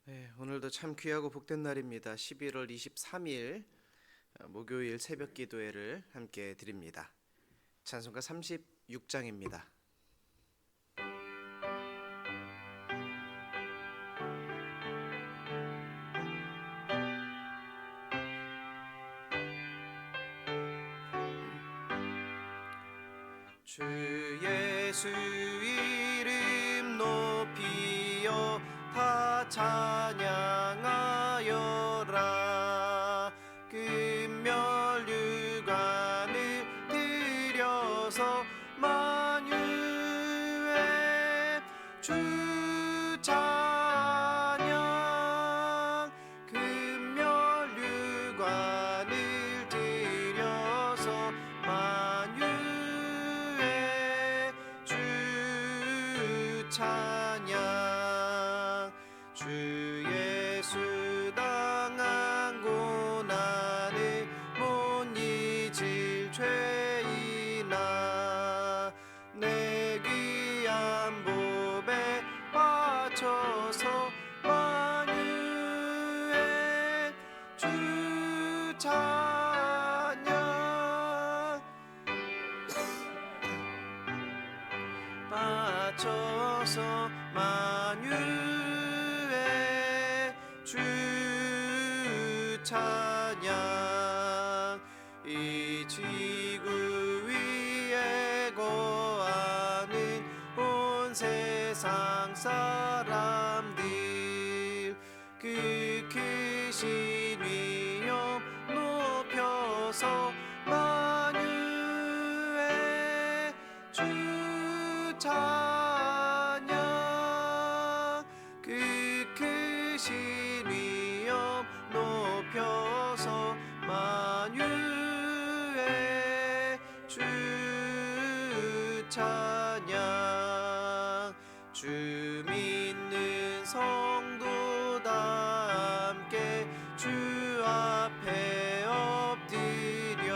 네, 오늘도 참 귀하고 복된 날입니다. 11월 23일 목요일 새벽 기도회를 함께 드립니다. 찬송가 36장입니다. 주 예수 이름 높이어 다 찬양하여라. 금멸류관을 들여서 만유의 주 찬양. 금멸류관을 들여서 만유의 주 찬양. 주 예수 당한 고난을 못 잊을 죄인아, 내 귀한 보배 바쳐서 만유의 주 찬양. 바쳐서 만유의 주 찬양. 이 지구 위에 거하는 온 세상 사람들, 그 크신 위엄 높여서 만유의 주 찬양. 그 크신 위엄 높여서 만유의 주 찬양. 주 믿는 성도 다 함께 주 앞에 엎드려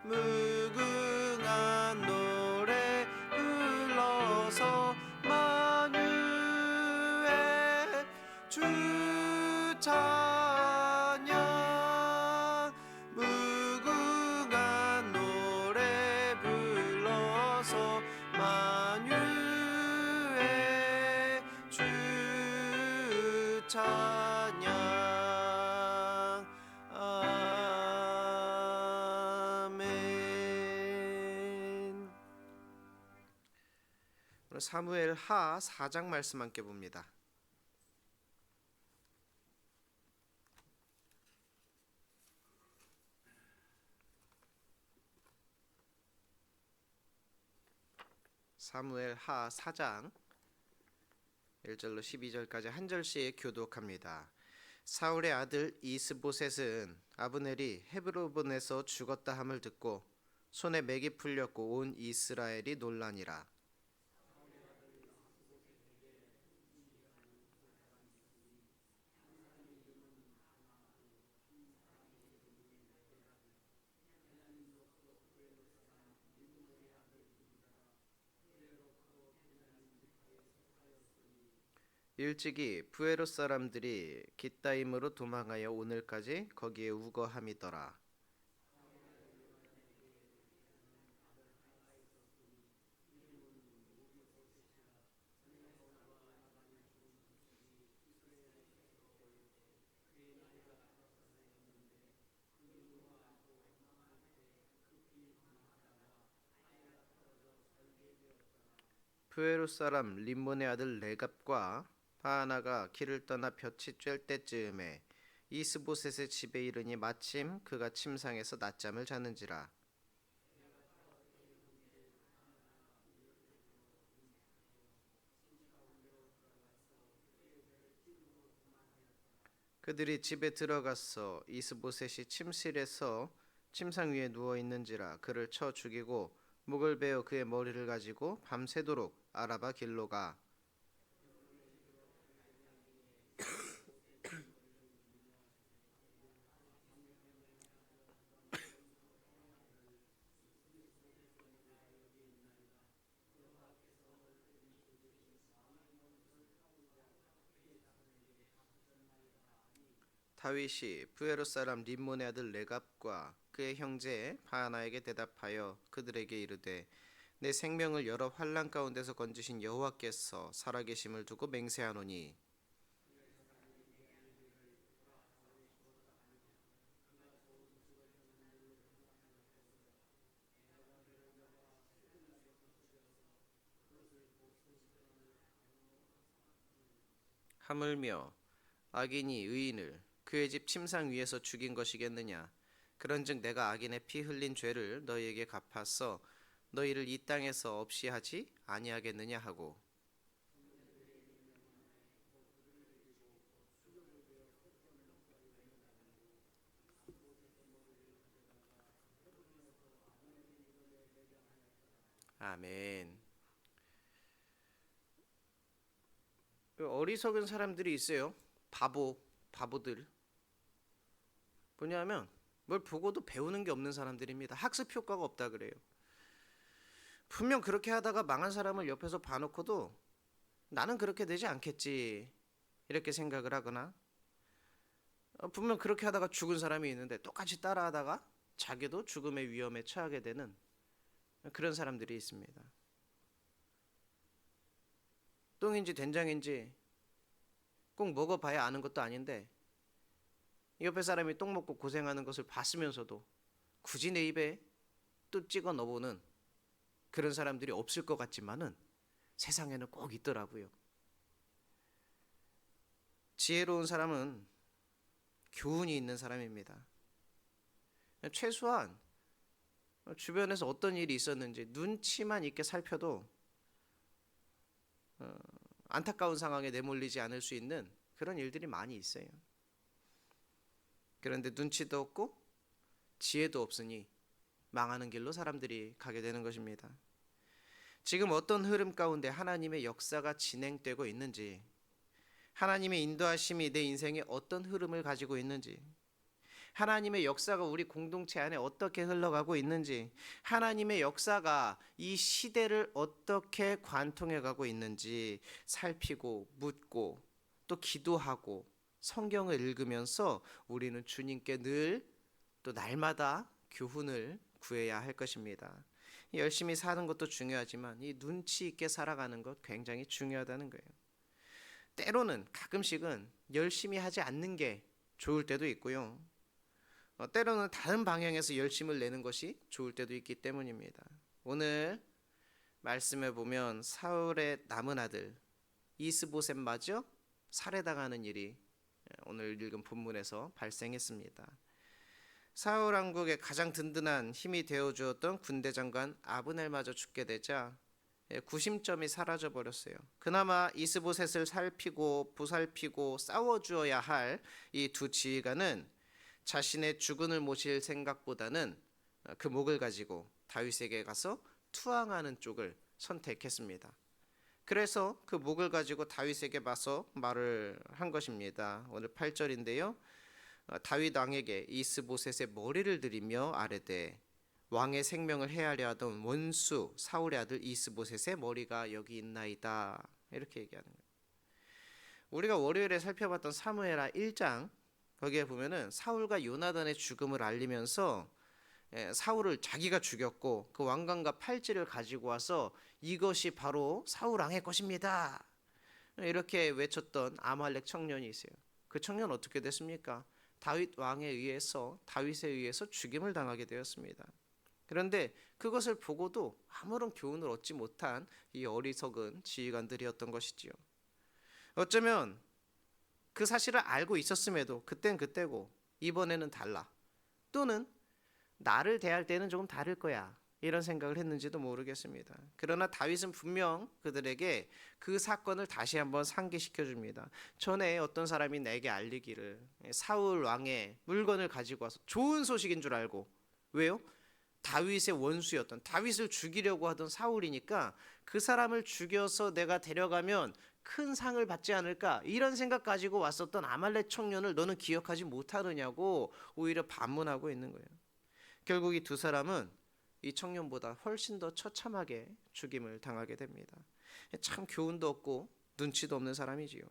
무궁한 노래 불러서 만유의 주 찬양. 무궁한 노래 불러서 만유의 주 찬양. 아멘. 오늘 사무엘 하 4장 말씀 함께 봅니다. 사무엘 하 4장 1절로 12절까지 한 절씩 교독합니다. 사울의 아들 이스보셋은 아브넬이 헤브론에서 죽었다 함을 듣고 손에 맥이 풀렸고 온 이스라엘이 놀라니라. 일찍이 부에롯 사람들이 깃다임으로 도망하여 오늘까지 거기에 우거함이더라. 부에롯 사람 림몬의 아들 레갑과 바하나가 길을 떠나 볕이 쬐을 때쯤에 이스보셋의 집에 이르니 마침 그가 침상에서 낮잠을 자는지라. 그들이 집에 들어가서 이스보셋이 침실에서 침상 위에 누워 있는지라 그를 쳐 죽이고 목을 베어 그의 머리를 가지고 밤새도록 아라바 길로 가 다윗이 브에롯 사람 림몬의 아들 레갑과 그의 형제 바하나에게 대답하여 그들에게 이르되 내 생명을 여러 환난 가운데서 건지신 여호와께서 살아계심을 두고 맹세하노니 하물며 악인이 의인을 그의 집 침상 위에서 죽인 것이겠느냐. 그런즉 내가 악인의 피 흘린 죄를 너희에게 갚아서 너희를 이 땅에서 없이 하지 아니하겠느냐 하고. 아멘. 어리석은 사람들이 있어요. 바보들. 뭐냐면 뭘 보고도 배우는 게 없는 사람들입니다. 학습 효과가 없다 그래요. 분명 그렇게 하다가 망한 사람을 옆에서 봐놓고도 나는 그렇게 되지 않겠지 이렇게 생각을 하거나, 분명 그렇게 하다가 죽은 사람이 있는데 똑같이 따라하다가 자기도 죽음의 위험에 처하게 되는 그런 사람들이 있습니다. 똥인지 된장인지 꼭 먹어봐야 아는 것도 아닌데 옆에 사람이 똥 먹고 고생하는 것을 봤으면서도 굳이 내 입에 또 찍어 넣어보는 그런 사람들이 없을 것 같지만은 세상에는 꼭 있더라고요. 지혜로운 사람은 교훈이 있는 사람입니다. 최소한 주변에서 어떤 일이 있었는지 눈치만 있게 살펴도 안타까운 상황에 내몰리지 않을 수 있는 그런 일들이 많이 있어요. 그런데 눈치도 없고 지혜도 없으니 망하는 길로 사람들이 가게 되는 것입니다. 지금 어떤 흐름 가운데 하나님의 역사가 진행되고 있는지, 하나님의 인도하심이 내 인생에 어떤 흐름을 가지고 있는지, 하나님의 역사가 우리 공동체 안에 어떻게 흘러가고 있는지, 하나님의 역사가 이 시대를 어떻게 관통해 가고 있는지 살피고 묻고 또 기도하고 성경을 읽으면서 우리는 주님께 늘 또 날마다 교훈을 구해야 할 것입니다. 열심히 사는 것도 중요하지만 이 눈치 있게 살아가는 것 굉장히 중요하다는 거예요. 때로는 가끔씩은 열심히 하지 않는 게 좋을 때도 있고요. 때로는 다른 방향에서 열심을 내는 것이 좋을 때도 있기 때문입니다. 오늘 말씀해 보면 사울의 남은 아들 이스보셋마저 살해당하는 일이 오늘 읽은 본문에서 발생했습니다. 사울 왕국의 가장 든든한 힘이 되어주었던 군대 장관 아브넬마저 죽게 되자 구심점이 사라져 버렸어요. 그나마 이스보셋을 살피고 보살피고 싸워주어야 할 이 두 지휘관은 자신의 주군을 모실 생각보다는 그 목을 가지고 다윗에게 가서 투항하는 쪽을 선택했습니다. 그래서 그 목을 가지고 다윗에게 맞서 말을 한 것입니다. 오늘 8절인데요. 다윗 왕에게 이스보셋의 머리를 들이며 아뢰되 왕의 생명을 해하려 하던 원수 사울의 아들 이스보셋의 머리가 여기 있나이다. 이렇게 얘기하는 거예요. 우리가 월요일에 살펴봤던 사무엘하 1장 거기에 보면은 사울과 요나단의 죽음을 알리면서 사울을 자기가 죽였고 그 왕관과 팔찌를 가지고 와서 이것이 바로 사울 왕의 것입니다. 이렇게 외쳤던 아말렉 청년이 있어요. 그 청년 어떻게 됐습니까? 다윗 왕에 의해서 다윗에 의해서 죽임을 당하게 되었습니다. 그런데 그것을 보고도 아무런 교훈을 얻지 못한 이 어리석은 지휘관들이었던 것이지요. 어쩌면 그 사실을 알고 있었음에도 그땐 그때고 이번에는 달라, 또는 나를 대할 때는 조금 다를 거야, 이런 생각을 했는지도 모르겠습니다. 그러나 다윗은 분명 그들에게 그 사건을 다시 한번 상기시켜 줍니다. 전에 어떤 사람이 내게 알리기를 사울 왕의 물건을 가지고 와서 좋은 소식인 줄 알고, 왜요? 다윗의 원수였던, 다윗을 죽이려고 하던 사울이니까 그 사람을 죽여서 내가 데려가면 큰 상을 받지 않을까, 이런 생각 가지고 왔었던 아말렉 청년을 너는 기억하지 못하느냐고 오히려 반문하고 있는 거예요. 결국 이 두 사람은 이 청년보다 훨씬 더 처참하게 죽임을 당하게 됩니다. 참 교훈도 없고 눈치도 없는 사람이지요.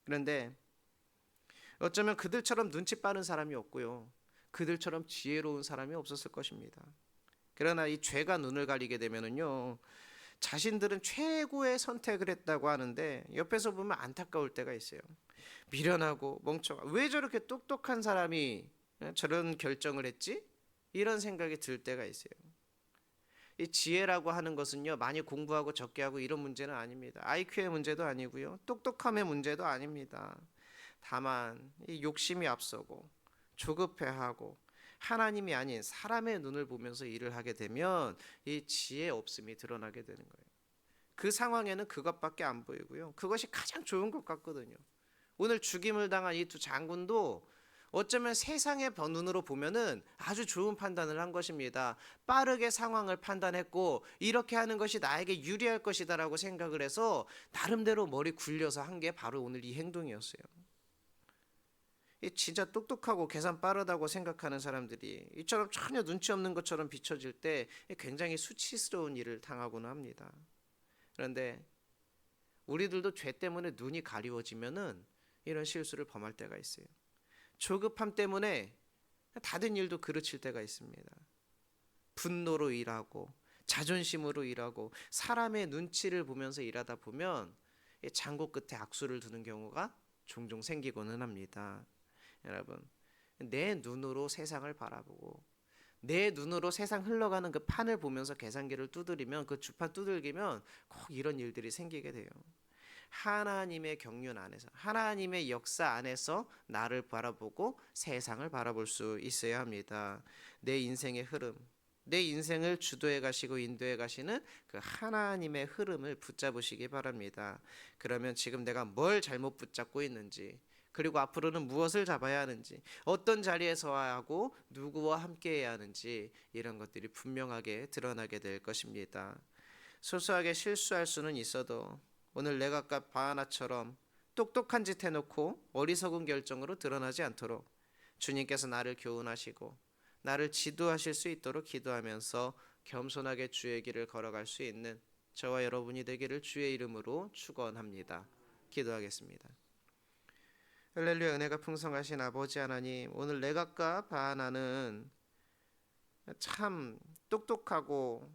그런데 어쩌면 그들처럼 눈치 빠른 사람이 없고요. 그들처럼 지혜로운 사람이 없었을 것입니다. 그러나 이 죄가 눈을 가리게 되면은요, 자신들은 최고의 선택을 했다고 하는데 옆에서 보면 안타까울 때가 있어요. 미련하고 멍청한, 왜 저렇게 똑똑한 사람이 저런 결정을 했지? 이런 생각이 들 때가 있어요. 이 지혜라고 하는 것은요, 많이 공부하고 적게 하고 이런 문제는 아닙니다. IQ의 문제도 아니고요, 똑똑함의 문제도 아닙니다. 다만 이 욕심이 앞서고 조급해하고 하나님이 아닌 사람의 눈을 보면서 일을 하게 되면 이 지혜 없음이 드러나게 되는 거예요. 그 상황에는 그것밖에 안 보이고요, 그것이 가장 좋은 것 같거든요. 오늘 죽임을 당한 이 두 장군도 어쩌면 세상의 눈으로 보면은 아주 좋은 판단을 한 것입니다. 빠르게 상황을 판단했고 이렇게 하는 것이 나에게 유리할 것이다라고 생각을 해서 나름대로 머리 굴려서 한 게 바로 오늘 이 행동이었어요. 진짜 똑똑하고 계산 빠르다고 생각하는 사람들이 이처럼 전혀 눈치 없는 것처럼 비춰질 때 굉장히 수치스러운 일을 당하고는 합니다. 그런데 우리들도 죄 때문에 눈이 가리워지면은 이런 실수를 범할 때가 있어요. 조급함 때문에 다른 일도 그르칠 때가 있습니다. 분노로 일하고 자존심으로 일하고 사람의 눈치를 보면서 일하다 보면 장고 끝에 악수를 두는 경우가 종종 생기고는 합니다. 여러분, 내 눈으로 세상을 바라보고 내 눈으로 세상 흘러가는 그 판을 보면서 계산기를 두드리면, 그 주판 두들기면 꼭 이런 일들이 생기게 돼요. 하나님의 경륜 안에서, 하나님의 역사 안에서 나를 바라보고 세상을 바라볼 수 있어야 합니다. 내 인생의 흐름, 내 인생을 주도해 가시고 인도해 가시는 그 하나님의 흐름을 붙잡으시기 바랍니다. 그러면 지금 내가 뭘 잘못 붙잡고 있는지, 그리고 앞으로는 무엇을 잡아야 하는지, 어떤 자리에 서야 하고 누구와 함께 해야 하는지, 이런 것들이 분명하게 드러나게 될 것입니다. 소소하게 실수할 수는 있어도 오늘 내각과 바하나처럼 똑똑한 짓 해놓고 어리석은 결정으로 드러나지 않도록 주님께서 나를 교훈하시고 나를 지도하실 수 있도록 기도하면서 겸손하게 주의 길을 걸어갈 수 있는 저와 여러분이 되기를 주의 이름으로 축원합니다. 기도하겠습니다. 할렐루야. 은혜가 풍성하신 아버지 하나님, 오늘 내각과 바하나는 참 똑똑하고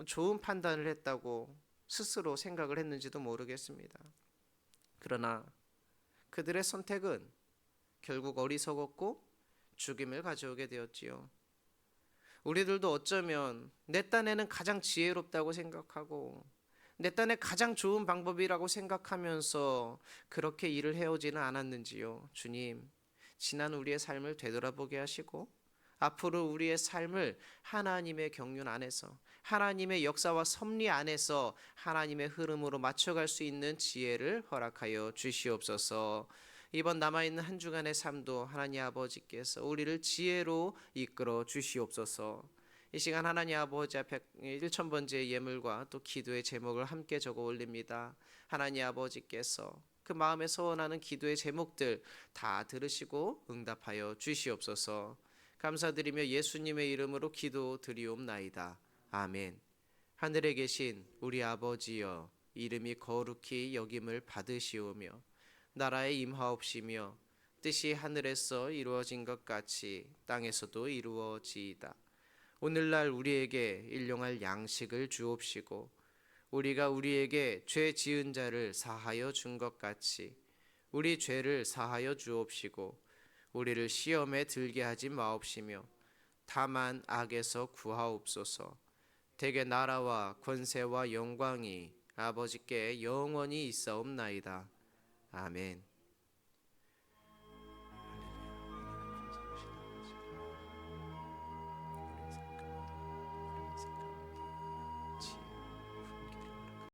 좋은 판단을 했다고 스스로 생각을 했는지도 모르겠습니다. 그러나 그들의 선택은 결국 어리석었고 죽임을 가져오게 되었지요. 우리들도 어쩌면 내 딴에는 가장 지혜롭다고 생각하고 내 딴에 가장 좋은 방법이라고 생각하면서 그렇게 일을 해오지는 않았는지요. 주님, 지난 우리의 삶을 되돌아보게 하시고 앞으로 우리의 삶을 하나님의 경륜 안에서, 하나님의 역사와 섭리 안에서 하나님의 흐름으로 맞춰갈 수 있는 지혜를 허락하여 주시옵소서. 이번 남아있는 한 주간의 삶도 하나님 아버지께서 우리를 지혜로 이끌어 주시옵소서. 이 시간 하나님 아버지 앞에 1000번째의 예물과 또 기도의 제목을 함께 적어 올립니다. 하나님 아버지께서 그 마음에 소원하는 기도의 제목들 다 들으시고 응답하여 주시옵소서. 감사드리며 예수님의 이름으로 기도드리옵나이다. 아멘. 하늘에 계신 우리 아버지여, 이름이 거룩히 여김을 받으시오며 나라의 임하옵시며 뜻이 하늘에서 이루어진 것 같이 땅에서도 이루어지이다. 오늘날 우리에게 일용할 양식을 주옵시고 우리가 우리에게 죄 지은 자를 사하여 준 것 같이 우리 죄를 사하여 주옵시고 우리를 시험에 들게 하지 마옵시며 다만 악에서 구하옵소서. 대개 나라와 권세와 영광이 아버지께 영원히 있사옵나이다. 아멘.